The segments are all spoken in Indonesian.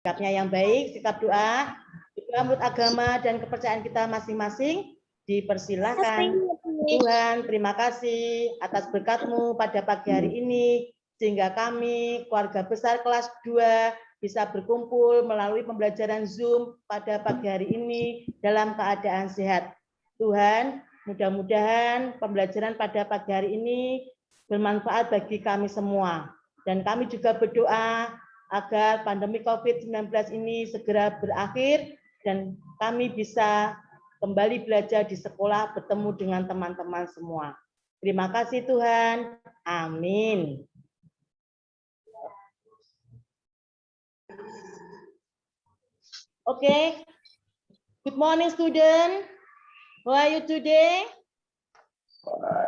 Sikapnya yang baik, sikap doa, menurut agama dan kepercayaan kita masing-masing, dipersilahkan. Tuhan, terima kasih atas berkat-Mu pada pagi hari ini, sehingga kami, keluarga besar kelas 2, bisa berkumpul melalui pembelajaran Zoom pada pagi hari ini dalam keadaan sehat. Tuhan, mudah-mudahan pembelajaran pada pagi hari ini bermanfaat bagi kami semua. Dan kami juga berdoa agar pandemi COVID-19 ini segera berakhir dan kami bisa kembali belajar di sekolah, bertemu dengan teman-teman semua. Terima kasih Tuhan. Amin. Okay. Good morning, student. How are you today?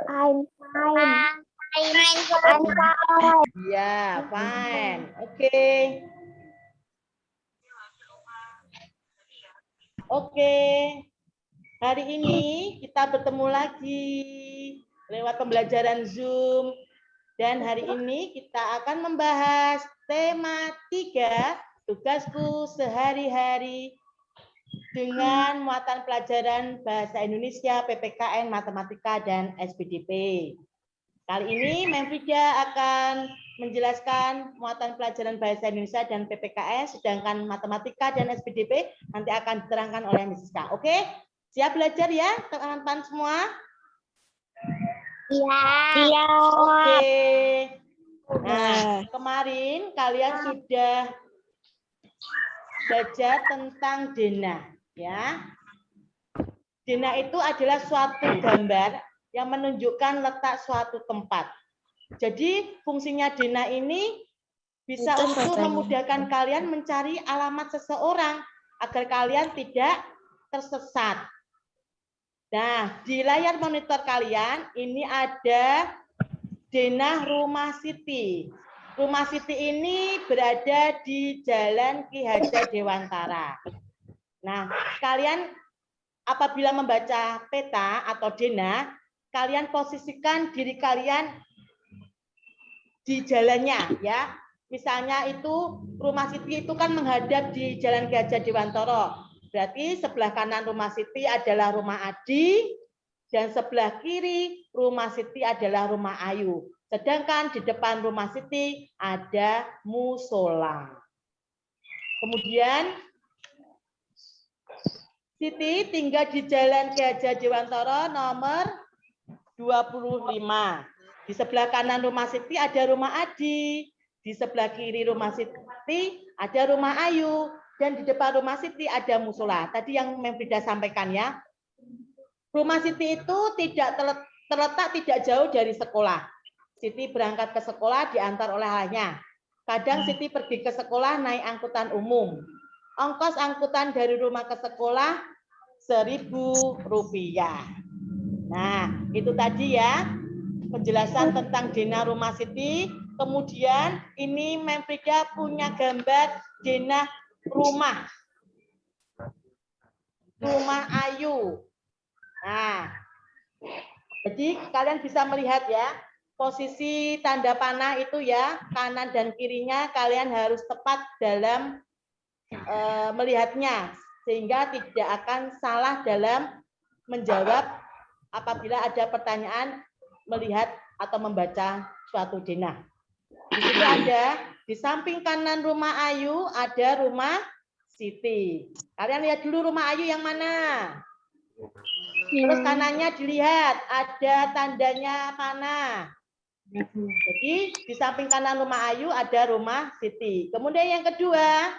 I'm fine. I'm fine. Yeah, fine. Okay. Oke, hari ini kita bertemu lagi lewat pembelajaran Zoom dan hari ini kita akan membahas tema 3 tugasku sehari-hari dengan muatan pelajaran Bahasa Indonesia, PPKN, Matematika, dan SPDP. Kali ini Memfrida akan menjelaskan muatan pelajaran Bahasa Indonesia dan PPKN, sedangkan Matematika dan SPDP nanti akan diterangkan oleh Mrs. K. Oke? Siap belajar ya, teman-teman semua? Iya. Oke. Nah, kemarin kalian sudah belajar tentang denah, ya. Denah itu adalah suatu gambar yang menunjukkan letak suatu tempat. Jadi fungsinya denah ini bisa untuk memudahkan kalian mencari alamat seseorang agar kalian tidak tersesat. Nah, di layar monitor kalian ini ada denah Rumah Siti. Rumah Siti ini berada di Jalan Ki Hajar Dewantara. Nah, kalian apabila membaca peta atau denah, kalian posisikan diri kalian di jalannya, ya. Misalnya itu Rumah Siti itu kan menghadap di Jalan Ki Hajar Dewantara. Berarti sebelah kanan Rumah Siti adalah rumah Adi dan sebelah kiri Rumah Siti adalah rumah Ayu. Sedangkan di depan Rumah Siti ada musola. Kemudian Siti tinggal di Jalan Ki Hajar Dewantara nomor 25. Di sebelah kanan Rumah Siti ada rumah Adi, di sebelah kiri Rumah Siti ada rumah Ayu, dan di depan Rumah Siti ada musola. Tadi yang Memfrida sampaikan ya. Rumah Siti itu tidak terletak tidak jauh dari sekolah. Siti berangkat ke sekolah diantar oleh ayahnya. Kadang Siti pergi ke sekolah naik angkutan umum. Ongkos angkutan dari rumah ke sekolah Rp1.000. Nah, itu tadi ya penjelasan tentang denah Rumah Siti. Kemudian ini Memfrida punya gambar denah rumah Ayu. Nah, jadi kalian bisa melihat ya posisi tanda panah itu ya, kanan dan kirinya kalian harus tepat dalam melihatnya sehingga tidak akan salah dalam menjawab apabila ada pertanyaan melihat atau membaca suatu denah. Di situ ada di samping kanan rumah Ayu ada rumah Siti. Kalian lihat dulu rumah Ayu yang mana? Terus kanannya dilihat ada tandanya panah. Jadi di samping kanan rumah Ayu ada rumah Siti. Kemudian yang kedua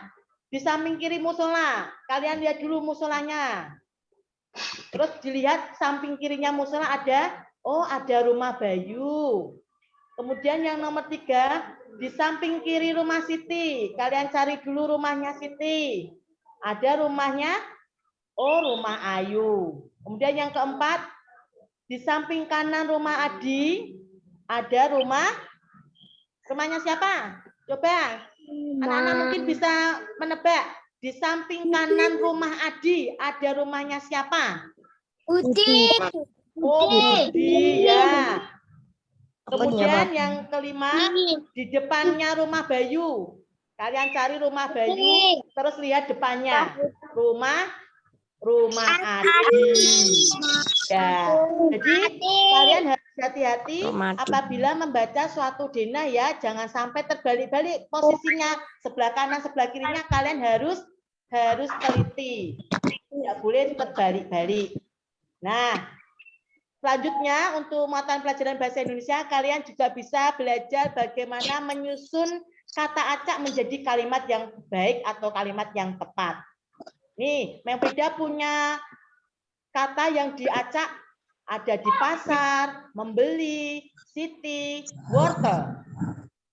di samping kiri musola. Kalian lihat dulu musolanya. Terus dilihat samping kirinya musola ada rumah Bayu. Kemudian yang nomor 3 di samping kiri rumah Siti. Kalian cari dulu rumahnya Siti. Ada rumahnya rumah Ayu. Kemudian yang keempat di samping kanan rumah Adi ada rumahnya siapa? Coba anak-anak mungkin bisa menebak. Di samping kanan rumah Adi ada rumahnya siapa? Budi. Budi ya. Kemudian yang kelima di depannya rumah Bayu Kalian cari rumah Bayu, terus lihat depannya. Rumah Adi. Ya, jadi kalian harus hati-hati apabila membaca suatu denah ya, jangan sampai terbalik-balik posisinya sebelah kanan sebelah kirinya, kalian harus teliti, tidak boleh terbalik-balik. Nah, selanjutnya untuk mata pelajaran bahasa Indonesia kalian juga bisa belajar bagaimana menyusun kata acak menjadi kalimat yang baik atau kalimat yang tepat. Nih, Memfrida punya kata yang diacak ada di pasar, membeli, city, wortel.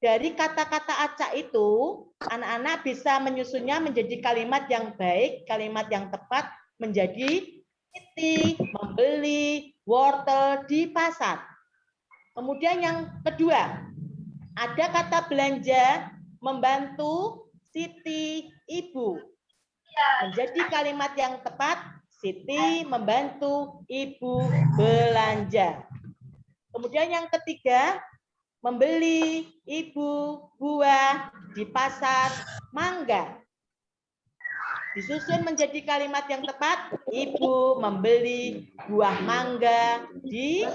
Dari kata-kata acak itu, anak-anak bisa menyusunnya menjadi kalimat yang baik, kalimat yang tepat, menjadi city, membeli, wortel di pasar. Kemudian yang kedua, ada kata belanja, membantu, city, ibu. Menjadi kalimat yang tepat, Siti membantu ibu belanja. Kemudian yang ketiga, membeli ibu buah di pasar mangga. Disusun menjadi kalimat yang tepat, ibu membeli buah mangga di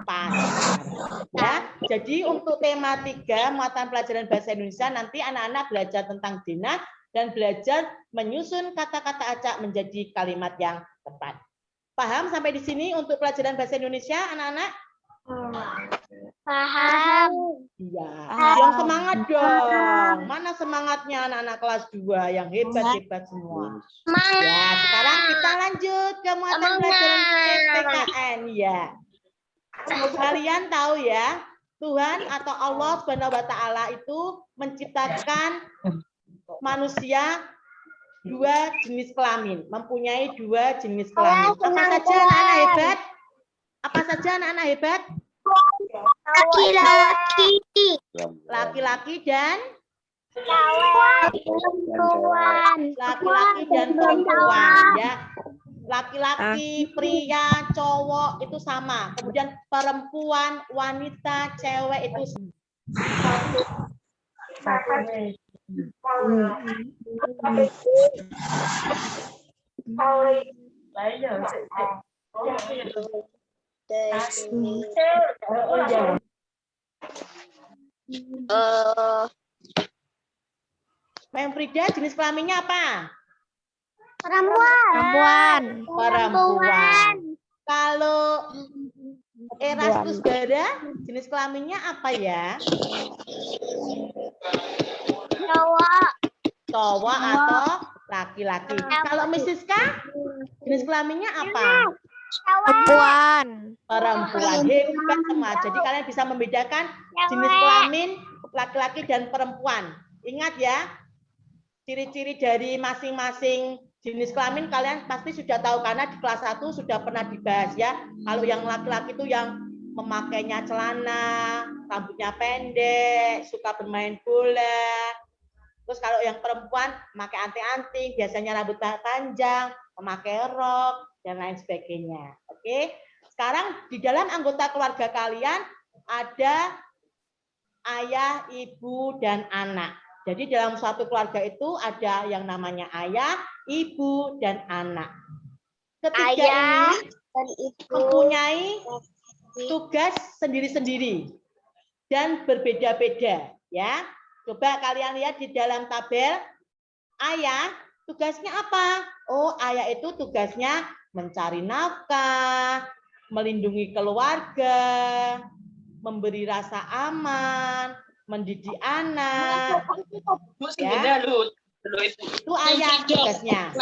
pasar. Ya, jadi untuk tema 3 muatan pelajaran bahasa Indonesia nanti anak-anak belajar tentang denah dan belajar menyusun kata-kata acak menjadi kalimat yang tepat. Paham sampai di sini untuk pelajaran bahasa Indonesia, anak-anak? Paham. Iya. Yang semangat dong. Mana semangatnya anak-anak kelas 2 yang hebat-hebat semua? Ya, sekarang kita lanjut ke muatan pelajaran PPKN ya. Kalian tahu ya, Tuhan atau Allah Subhanahu wa taala itu menciptakan manusia 2 jenis kelamin, mempunyai 2 jenis kelamin. Apa saja anak-anak hebat? Apa saja anak-anak hebat? Laki-laki. Laki-laki dan Perempuan. laki-laki dan perempuan ya. Laki-laki, pria, cowok itu sama. Kemudian perempuan, wanita, cewek itu Memfrida jenis kelaminnya apa? Perempuan. Perempuan. Kalau Erastus Gara jenis kelaminnya apa ya? Cowok. Cowok atau laki-laki. Kalau Mrs. K jenis kelaminnya apa? Perempuan. Perempuan. Hebat semua. Jadi kalian bisa membedakan jenis kelamin laki-laki dan perempuan. Ingat ya, ciri-ciri dari masing-masing jenis kelamin kalian pasti sudah tahu karena di kelas 1 sudah pernah dibahas ya. Kalau yang laki-laki itu yang memakainya celana, rambutnya pendek, suka bermain bola. Terus kalau yang perempuan memakai anting-anting, biasanya rambut panjang, memakai rok, dan lain sebagainya. Oke. Sekarang di dalam anggota keluarga kalian ada ayah, ibu, dan anak. Jadi dalam suatu keluarga itu ada yang namanya ayah, ibu, dan anak. Ketiga Ayah ini dan ibu mempunyai tugas sendiri-sendiri dan berbeda-beda ya. Coba kalian lihat di dalam tabel. Ayah tugasnya apa? Oh, ayah itu tugasnya mencari nafkah, melindungi keluarga, memberi rasa aman, mendidik anak. Ya. Itu ayah tugasnya.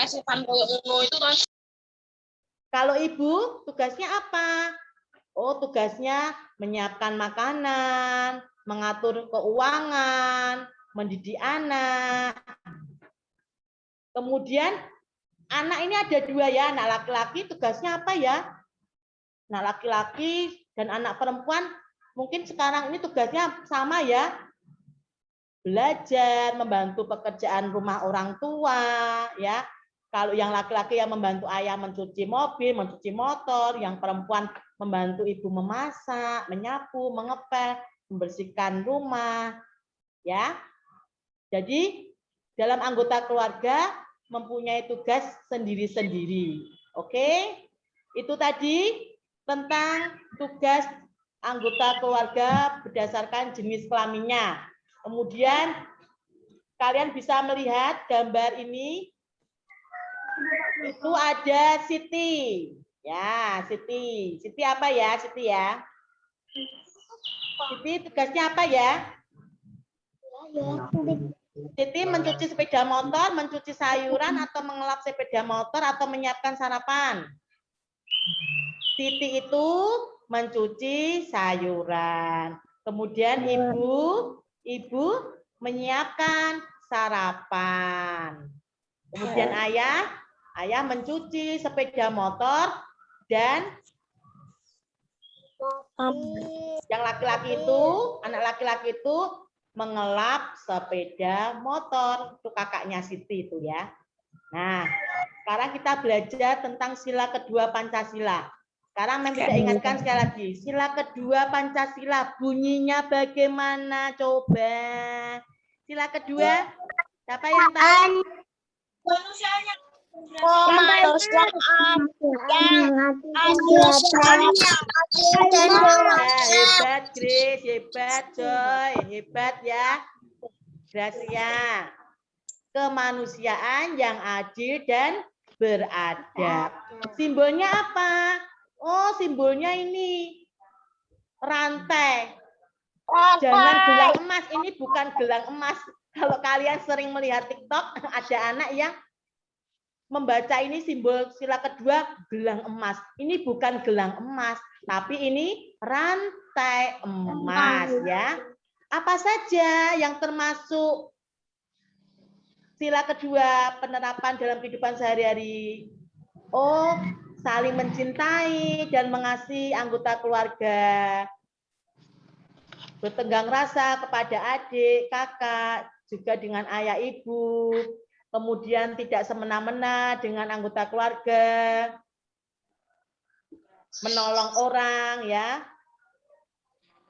Kalau ibu tugasnya apa? Oh, tugasnya menyiapkan makanan, mengatur keuangan, mendidik anak. Kemudian anak ini ada 2 ya, anak laki-laki tugasnya apa ya? Anak laki-laki dan anak perempuan mungkin sekarang ini tugasnya sama ya. Belajar, membantu pekerjaan rumah orang tua ya. Kalau yang laki-laki yang membantu ayah mencuci mobil, mencuci motor, yang perempuan membantu ibu memasak, menyapu, mengepel, membersihkan rumah, ya. Jadi dalam anggota keluarga mempunyai tugas sendiri-sendiri. Oke? Itu tadi tentang tugas anggota keluarga berdasarkan jenis kelaminnya. Kemudian kalian bisa melihat gambar ini. Itu ada Siti. Ya, Siti. Siti apa ya, Siti ya? Siti tugasnya apa ya? Siti mencuci sepeda motor, mencuci sayuran, atau mengelap sepeda motor, atau menyiapkan sarapan. Siti itu mencuci sayuran. Kemudian ibu menyiapkan sarapan. Kemudian ayah mencuci sepeda motor, dan yang laki-laki itu, anak laki-laki itu mengelap sepeda motor. Itu kakaknya Siti itu ya. Nah, sekarang kita belajar tentang sila kedua Pancasila. Sekarang Mem tidak ingatkan sekali lagi. Sila kedua Pancasila bunyinya bagaimana? Coba. Sila kedua, siapa yang tahu? Hebat Grace, hebat Joy, hebat ya Gracia. Kemanusiaan yang adil dan beradab. Simbolnya apa? Oh, simbolnya ini rantai. Jangan gelang emas, ini bukan gelang emas. Kalau kalian sering melihat TikTok, ada anak yang membaca ini simbol sila kedua gelang emas. Ini bukan gelang emas, tapi ini rantai emas ya. Apa saja yang termasuk sila kedua penerapan dalam kehidupan sehari-hari? Oh, saling mencintai dan mengasihi anggota keluarga. Bertenggang rasa kepada adik, kakak, juga dengan ayah ibu. Kemudian tidak semena-mena dengan anggota keluarga. Menolong orang ya.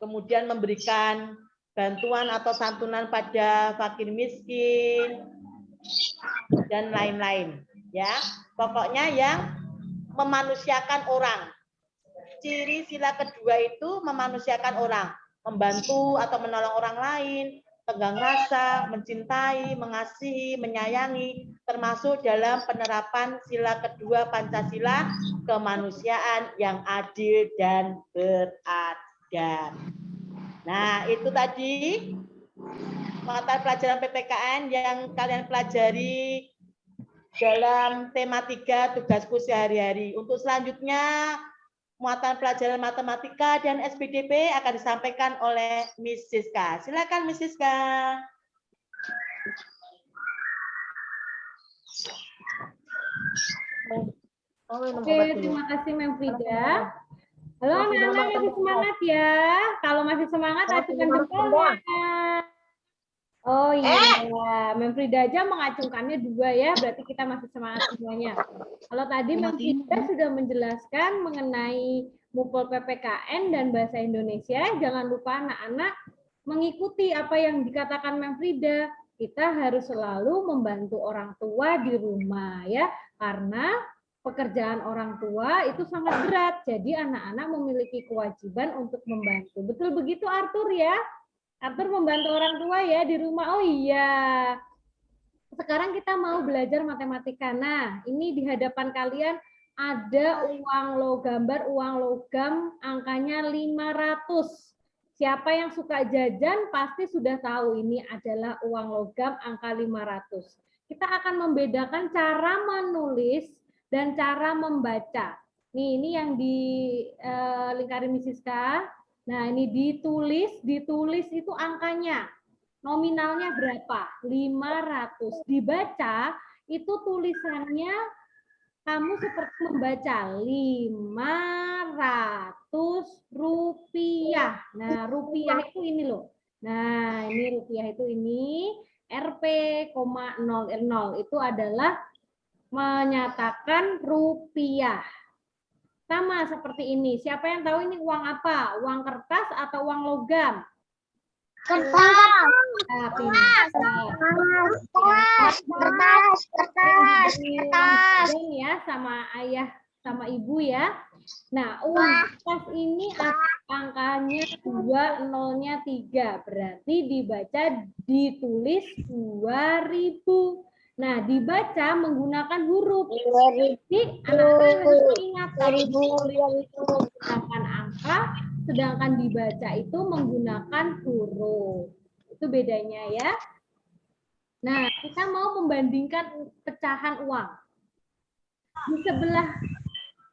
Kemudian memberikan bantuan atau santunan pada fakir miskin dan lain-lain ya. Pokoknya yang memanusiakan orang. Ciri sila kedua itu memanusiakan orang, membantu atau menolong orang lain, tenggang rasa, mencintai, mengasihi, menyayangi, termasuk dalam penerapan sila kedua Pancasila, kemanusiaan yang adil dan beradab. Nah, itu tadi mata pelajaran PPKN yang kalian pelajari dalam tema 3 tugasku sehari-hari. Untuk selanjutnya, muatan pelajaran matematika dan SPDP akan disampaikan oleh Miss Siska. Silakan Miss Siska. Oke, terima kasih Mem Frida. Halo anak-anak, masih semangat ya? Kalau masih semangat, acungkan jempolnya. Oh iya, Mem Frida aja mengacungkannya 2 ya, berarti kita masih semangat semuanya. Kalau tadi Mem Frida sudah menjelaskan mengenai MUPOL PPKN dan Bahasa Indonesia, jangan lupa anak-anak mengikuti apa yang dikatakan Mem Frida. Kita harus selalu membantu orang tua di rumah ya, karena pekerjaan orang tua itu sangat berat. Jadi anak-anak memiliki kewajiban untuk membantu. Betul begitu Arthur ya? Arthur membantu orang tua ya di rumah. Oh iya. Sekarang kita mau belajar matematika. Nah, ini di hadapan kalian ada gambar uang logam angkanya 500. Siapa yang suka jajan pasti sudah tahu ini adalah uang logam angka 500. Kita akan membedakan cara menulis dan cara membaca. Nih, ini yang di lingkarin Miss Siska. Nah, ini ditulis itu angkanya. Nominalnya berapa? 500. Dibaca itu tulisannya kamu seperti membaca 500 rupiah. Nah, rupiah itu ini loh. Nah, ini rupiah itu ini Rp,00 itu adalah menyatakan rupiah. Sama seperti ini. Siapa yang tahu ini uang apa? Uang kertas atau uang logam? Kertas. Nah, pintar. Kertas. Dilanjutkan ya sama ayah sama ibu ya. Nah, uang kertas ini angkanya 2, nolnya 3. Berarti dibaca ditulis 2000. Nah, dibaca menggunakan huruf. Jadi anak-anak harus mengingat kalau ditulis itu menggunakan angka, sedangkan dibaca itu menggunakan huruf. Itu bedanya ya. Nah, kita mau membandingkan pecahan uang. Di sebelah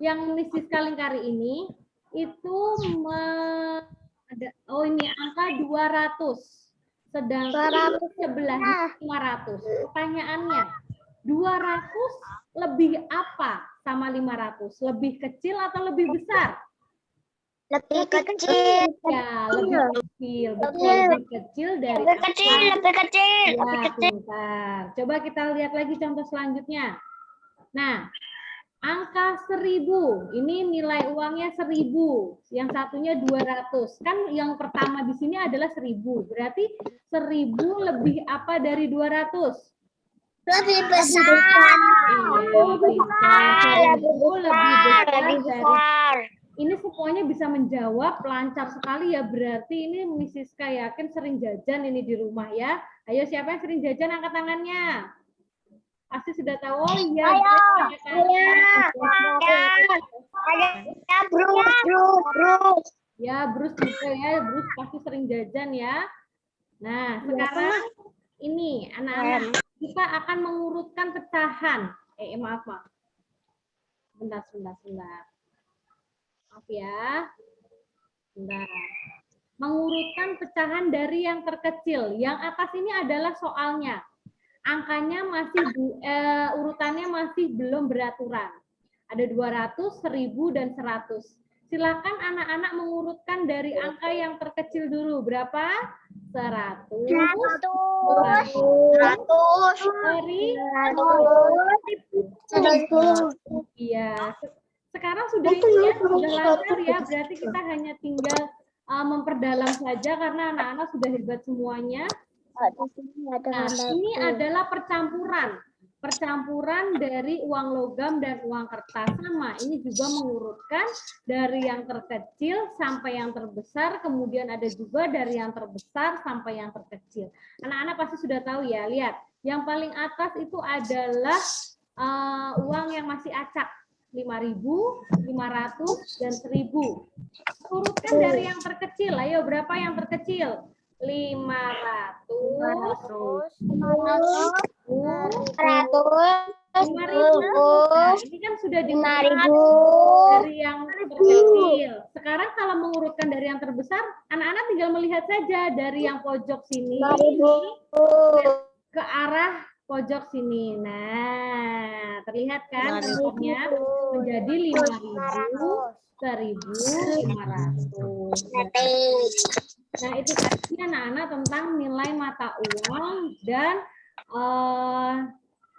yang Mrs. Kalingkari ini itu ada ini angka 200. Sedangkan di sebelahnya 500. Pertanyaannya, 200 lebih apa sama 500? Lebih kecil atau lebih besar? Lebih kecil. Ya, lebih kecil. Betul, lebih kecil dari Lebih kecil. Ya, pintar. Coba kita lihat lagi contoh selanjutnya. Nah, angka 1000. Ini nilai uangnya 1000. Yang satunya 200. Kan yang pertama di sini adalah 1000. Berarti 1000 lebih apa dari 200? Lebih besar. Iya, pintar. 1000 lebih besar dari besar. ini semuanya bisa menjawab lancar sekali ya. Berarti ini Mrs. K yakin sering jajan ini di rumah ya. Ayo siapa yang sering jajan angkat tangannya. Pasti sudah tahu. Oh iya. Ada Bruce. Ya, Bruce juga ya. Bruce pasti sering jajan ya. Nah, sekarang ini anak-anak kita akan mengurutkan pecahan. Maaf. Bentar. Maaf ya. Bentar. Mengurutkan pecahan dari yang terkecil. Yang atas ini adalah soalnya. Angkanya masih urutannya masih belum beraturan. Ada 200, 1000 dan 100. Silakan anak-anak mengurutkan dari angka yang terkecil dulu. Berapa? 100. 100. Iya. Sekarang sudah sudah lancar ya, berarti kita hanya tinggal memperdalam saja karena anak-anak sudah hebat semuanya. Nah, ini adalah percampuran dari uang logam dan uang kertas. Sama, ini juga mengurutkan dari yang terkecil sampai yang terbesar, kemudian ada juga dari yang terbesar sampai yang terkecil. Anak-anak pasti sudah tahu ya, lihat. Yang paling atas itu adalah uang yang masih acak. 5.000, 500, dan 1.000. Urutkan dari yang terkecil. Ayo, berapa yang terkecil? 500, 5.000. Nah, ini kan sudah diurutkan dari yang terkecil. Sekarang kalau mengurutkan dari yang terbesar, anak-anak tinggal melihat saja dari yang pojok sini ke arah pojok sini. Nah, terlihat kan bentuknya menjadi 5.000, 1.500. Nah, itu tadi anak-anak tentang nilai mata uang dan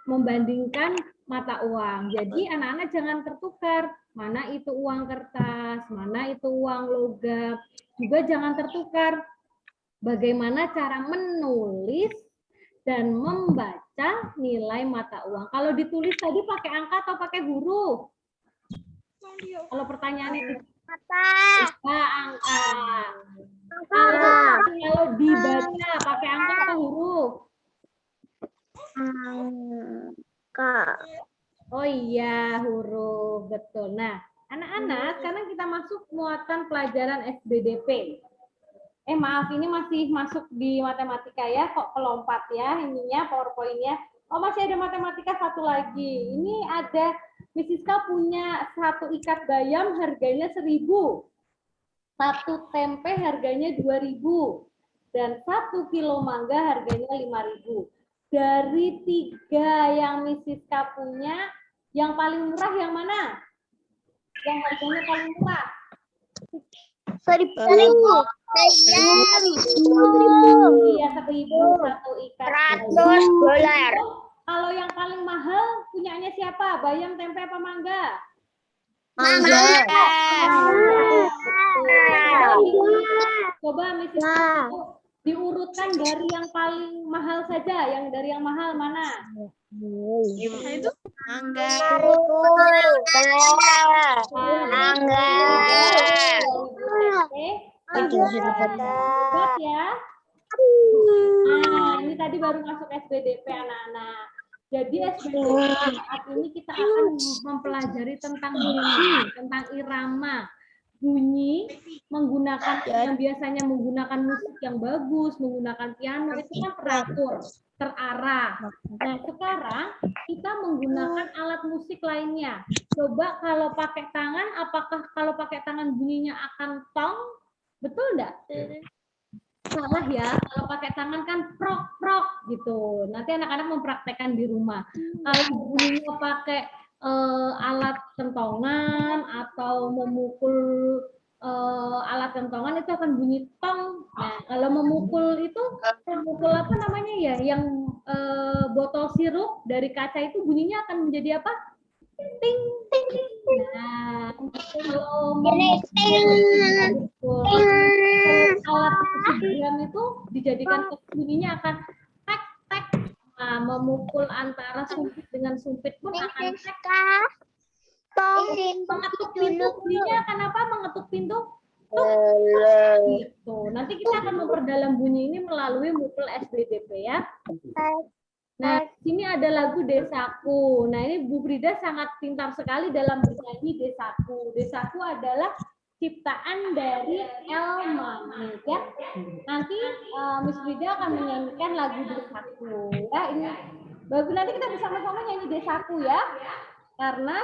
membandingkan mata uang. Jadi anak-anak jangan tertukar. Mana itu uang kertas, mana itu uang logam. Juga jangan tertukar. Bagaimana cara menulis dan membaca nilai mata uang. Kalau ditulis tadi pakai angka atau pakai huruf? Kalau pertanyaan itu angka. Kalau dibaca pakai angka atau huruf? Kak. Oh iya, huruf. Betul. Nah, anak-anak, sekarang kita masuk muatan pelajaran SBDP. Maaf, ini masih masuk di matematika ya, kok kelompat ya ininya, PowerPoint-nya. Oh, masih ada matematika satu lagi. Ini ada, Mrs. K punya satu ikat bayam harganya 1.000. Satu tempe harganya 2.000. Dan 1 kilo mangga harganya 5.000. Dari 3 yang Mrs. K punya, yang paling murah yang mana? Yang harganya paling murah? 1.000. Iya, 1.000 satu ikat. $100. Kalau yang paling mahal punyanya siapa? Bayam, tempe, apa mangga? Mangga. Coba Mrs. diurutkan dari yang paling mahal saja. Yang dari yang mahal mana? Angga. Buat ya. Nah, ini tadi baru masuk SBDP anak-anak. Jadi SBDP saat ini kita akan mempelajari tentang bunyi, tentang irama. Bunyi menggunakan yang biasanya menggunakan musik yang bagus, menggunakan piano itu kan teratur, terarah. Nah, sekarang kita menggunakan alat musik lainnya. Coba kalau pakai tangan, apakah kalau pakai tangan bunyinya akan tong? Betul enggak? Salah ya, kalau pakai tangan kan prok-prok gitu. Nanti anak-anak mempraktekkan di rumah. Kalau bunyinya pakai alat kentongan atau memukul alat kentongan itu akan bunyi tong. Nah, kalau memukul itu, memukul apa namanya ya? Yang botol sirup dari kaca itu bunyinya akan menjadi apa? Ting, ting, ting. Nah, kalau memukul alat drum itu dijadikan bunyinya akan tek tek. Nah, memukul antara sumpit dengan sumpit pun akan tek. Mengetuk pintu bunyinya akan apa? Mengetuk pintu. Gitu. Nanti kita akan memperdalam bunyi ini melalui mukul SBDP ya. Nah, sini ada lagu Desaku. Nah, ini Bu Frida sangat pintar sekali dalam bernyanyi Desaku. Desaku adalah ciptaan dari Elma, ya. Nanti Miss Frida akan menyanyikan lagu Desaku. Ya, ini bagus. Nanti kita bersama-sama nyanyi Desaku ya. Karena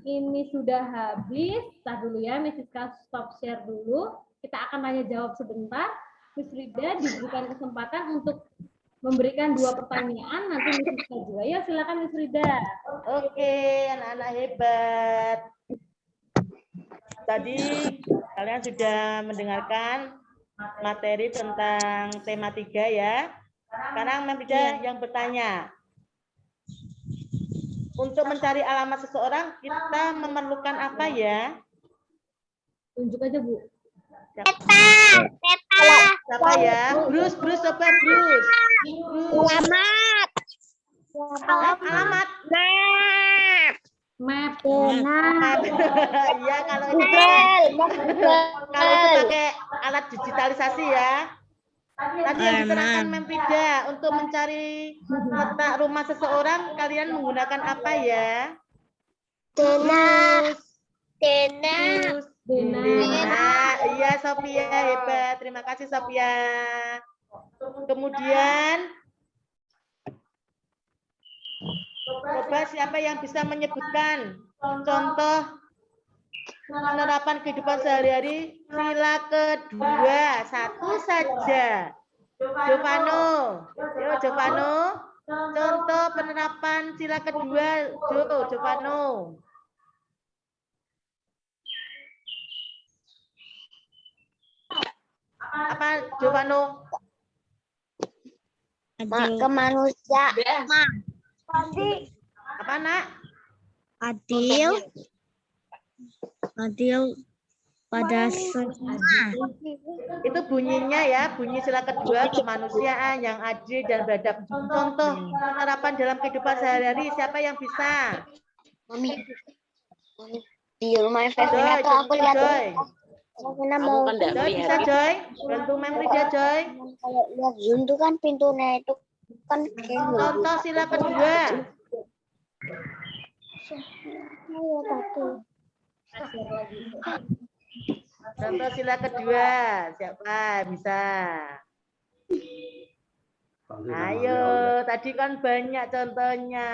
ini sudah habis. Tahan dulu ya, Miss Rizka stop share dulu. Kita akan tanya jawab sebentar. Miss Frida diberikan kesempatan untuk memberikan 2 pertanyaan, nanti Miss Rizka juga. Ya, silakan Miss Frida. Oke, anak-anak hebat. Tadi kalian sudah mendengarkan materi tentang tema 3 ya. Sekarang Mbak Frida yang bertanya. Untuk mencari alamat seseorang, kita memerlukan apa ya? Tunjuk aja, Bu. Siapa ya? Bruce, coba Bruce. Alamat. Alamat. Map. Iya, kalau itu pakai alat digitalisasi ya. Tadi yang diterangkan Mem Frida, untuk mencari letak rumah seseorang, kalian menggunakan apa ya? Dena. Iya, Sophia hebat. Terima kasih Sophia. Kemudian coba siapa yang bisa menyebutkan contoh penerapan kehidupan sehari-hari sila kedua, satu saja. Jovano. Yo, Jovano. Contoh penerapan sila kedua, Jovano. Apa, Jovano? Kemanusiaan. Apa, Nak? Adil pada semua. Itu bunyinya ya, bunyi sila kedua, kemanusiaan yang adil dan beradab. Contoh penerapan dalam kehidupan sehari-hari, siapa yang bisa? Di rumah Joy, Festina tuh aku lihat Joy. Festina mau Joy bisa Joy? Bantu Mem Frida Joy. kalau lihat Zoom tuh kan pintunya itu kan Contoh sila kedua. Ayo satu. Contoh sila kedua, siapa bisa? Ayo, tadi kan banyak contohnya.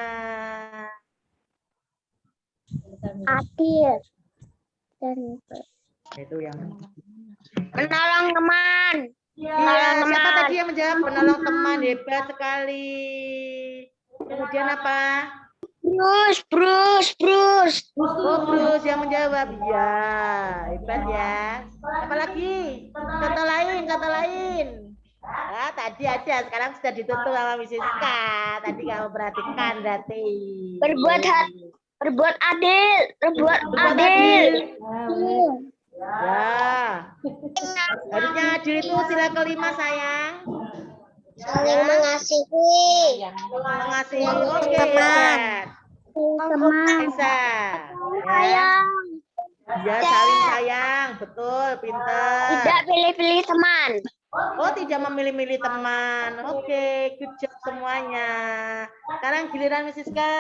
Adil dan Itu yang menolong teman. iya, siapa tadi yang menjawab? Menolong teman, hebat sekali. Kemudian apa? Bruce. Oh, Bruce yang menjawab. Ya, hebat ya. Apa lagi? Contoh lain. Ah, tadi ada, sekarang sudah ditutup sama Miss Siska. Tadi kamu perhatikan berarti. Berbuat adil. Berbuat adil. Ya. Harusnya adil itu sila kelima, sayang. Saling mengasihi. Mengasihi. Oke, hebat. Bisa. Ya. Ya, saling sayang. Betul, pinter. Tidak pilih-pilih teman. Oh, tidak memilih-milih teman. Oke, good job semuanya. Sekarang giliran Miss Siska.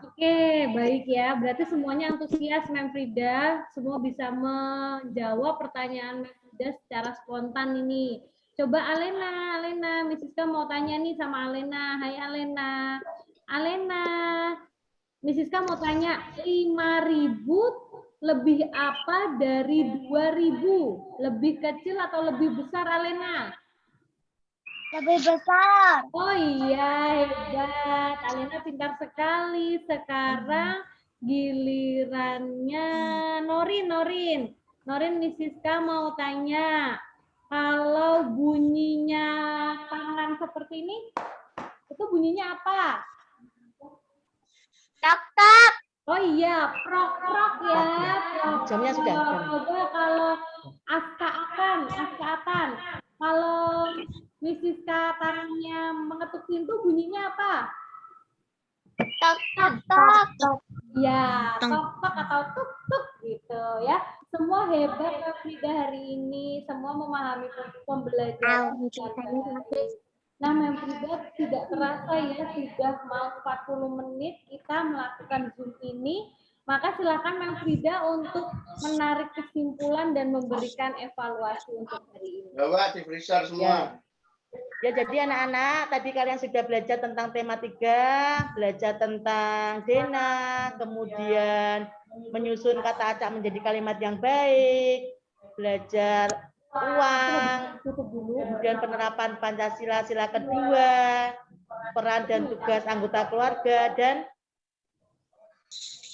Oke, baik ya. Berarti semuanya antusias, Mem Frida. Semua bisa menjawab pertanyaan Mem Frida secara spontan ini. Coba Alena, Miss Siska mau tanya nih sama Alena. Hai Alena. Alena, Miss Siska mau tanya, 5.000 lebih apa dari 2.000? Lebih kecil atau lebih besar, Alena? Lebih besar. Oh iya, hebat. Alena pintar sekali. Sekarang gilirannya Norin. Norin, Miss Siska mau tanya. Kalau bunyinya tangan seperti ini, itu bunyinya apa? Tak-tak. Oh iya, prok-prok ya. Prok. Jamnya sudah. Coba kalau aska-akan. Kalau Miss Siska tangannya mengetuk pintu, bunyinya apa? Tak-tak. Ya, tok-tok atau tuk-tuk gitu ya. Semua hebat ya Frida hari ini. Semua memahami pembelajaran. Nah, Mem Frida tidak terasa ya, sudah mau 40 menit kita melakukan Zoom ini. Maka silakan Mem Frida untuk menarik kesimpulan dan memberikan evaluasi untuk hari ini. Bawa di freezer semua. Ya, jadi anak-anak tadi kalian sudah belajar tentang tema 3, belajar tentang Dena, kemudian menyusun kata acak menjadi kalimat yang baik, belajar uang, kemudian penerapan Pancasila sila kedua, peran dan tugas anggota keluarga, dan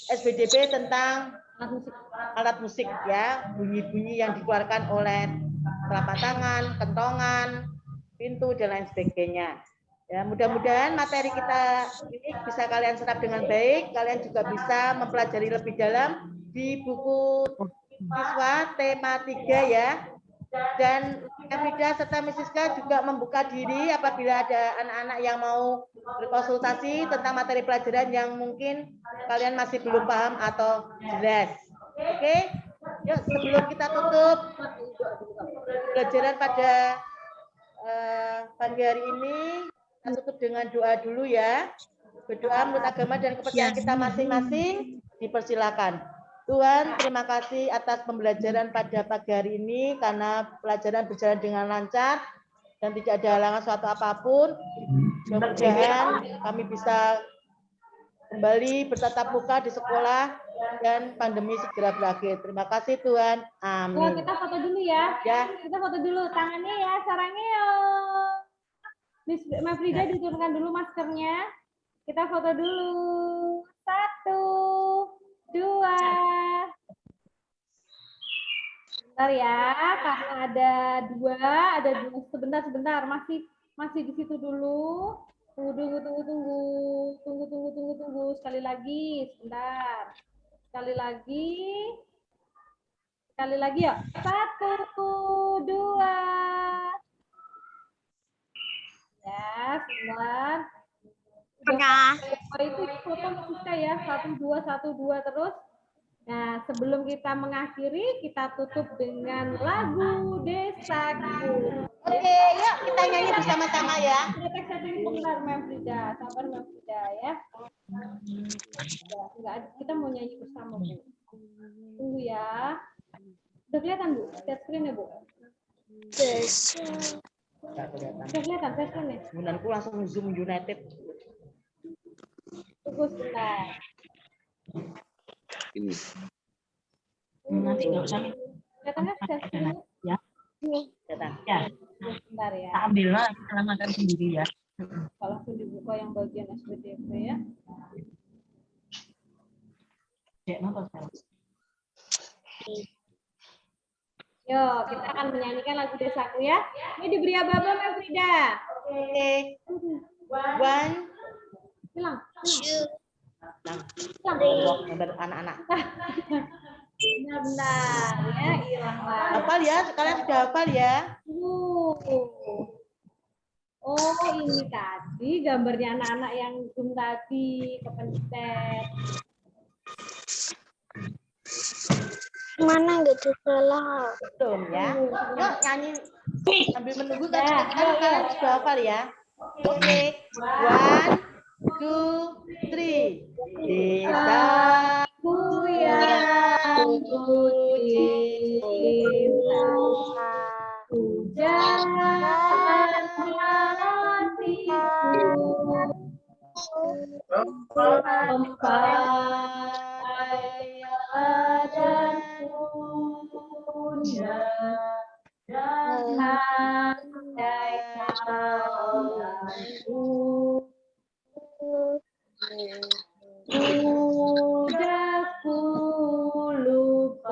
SBDP tentang alat musik ya, bunyi-bunyi yang dikeluarkan oleh telapak tangan, kentongan, pintu dan lain sebagainya. Ya, mudah-mudahan materi kita ini bisa kalian serap dengan baik. Kalian juga bisa mempelajari lebih dalam di buku siswa tema 3 ya. Dan Frida serta Miss Siska juga membuka diri apabila ada anak-anak yang mau berkonsultasi tentang materi pelajaran yang mungkin kalian masih belum paham atau jelas. Oke? Yuk, sebelum kita tutup pelajaran pada pagi hari ini, kita tutup dengan doa dulu ya. Berdoa menurut agama dan kepercayaan kita masing-masing, dipersilakan. Tuhan, terima kasih atas pembelajaran pada pagi hari ini, karena pelajaran berjalan dengan lancar dan tidak ada halangan suatu apapun. Mudah-mudahan kami bisa kembali bertatap muka di sekolah dan pandemi segera berakhir. Terima kasih Tuhan. Oh, Amin. kita foto dulu ya. Ya. Kita foto dulu tangannya ya, sarangnya yuk. Miss Mem Frida diturunkan dulu maskernya. Kita foto dulu. 1, 2. Sebentar ya, karena ada dua. Sebentar. Masih di situ dulu. Tunggu. Sekali lagi, sebentar. Sekali lagi ya. 1, 2. Ya, sebentar. Itu foto kita ya, 1, 2 terus. Nah, sebelum kita mengakhiri, kita tutup dengan lagu Desaku. Oke, yuk kita nyanyi bersama-sama ya. Kita satu ini sebentar, Mem Frida. Sabar, Mem Frida ya. Enggak, kita mau nyanyi bersama, Bu. Tunggu ya. Udah kelihatan, Bu? Lihat screen-nya, Bu? Nggak kelihatan. Udah kelihatan screen-nya? Bundanku langsung Zoom United. Tunggu sebentar. Ini. Nanti nggak usah. Kelihatan nggak screen-nya? Ya. Kelihatan. Ya, Sebentar ya. tak ambil lah, kita makan sendiri ya. Kalau langsung dibuka yang bagian SPDP ya. Cek nonton sekarang. Yo, kita akan menyanyikan lagu Desaku ya. Ini diberi aba-aba, Mem Frida. Oke. One. Hilang. Gambar anak-anak. Benar-benar ya, hilang lagi. Hafal ya, kalian sudah hafal ya? Oh, ini tadi gambarnya anak-anak yang Zoom tadi kepencet. Mana gitu salah. Belum ya. Yuk nyanyi sambil menunggu kan Ya, kalian sudah hafal ya. Oke, 1, 2, 3. Kita Aku yang ku cinta, jangan hatiku sampai ada punya dan andai kau sudah ku lupakan,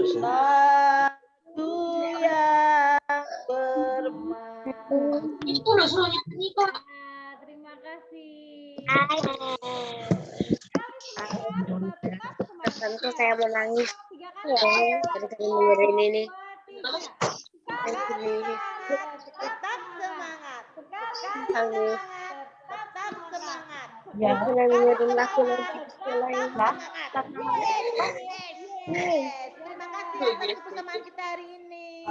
satu yang bermain. Terima kasih. Tentu saya mau nangis. 3 kali. Gara-gara dengerin ini. 2, 3. Tetap semangat. Nangis. Tetap semangat. Ya. Saya dengerin lagu lagi. Selain Semangat. Yes. Terima kasih atas kebersamaan kita hari ini.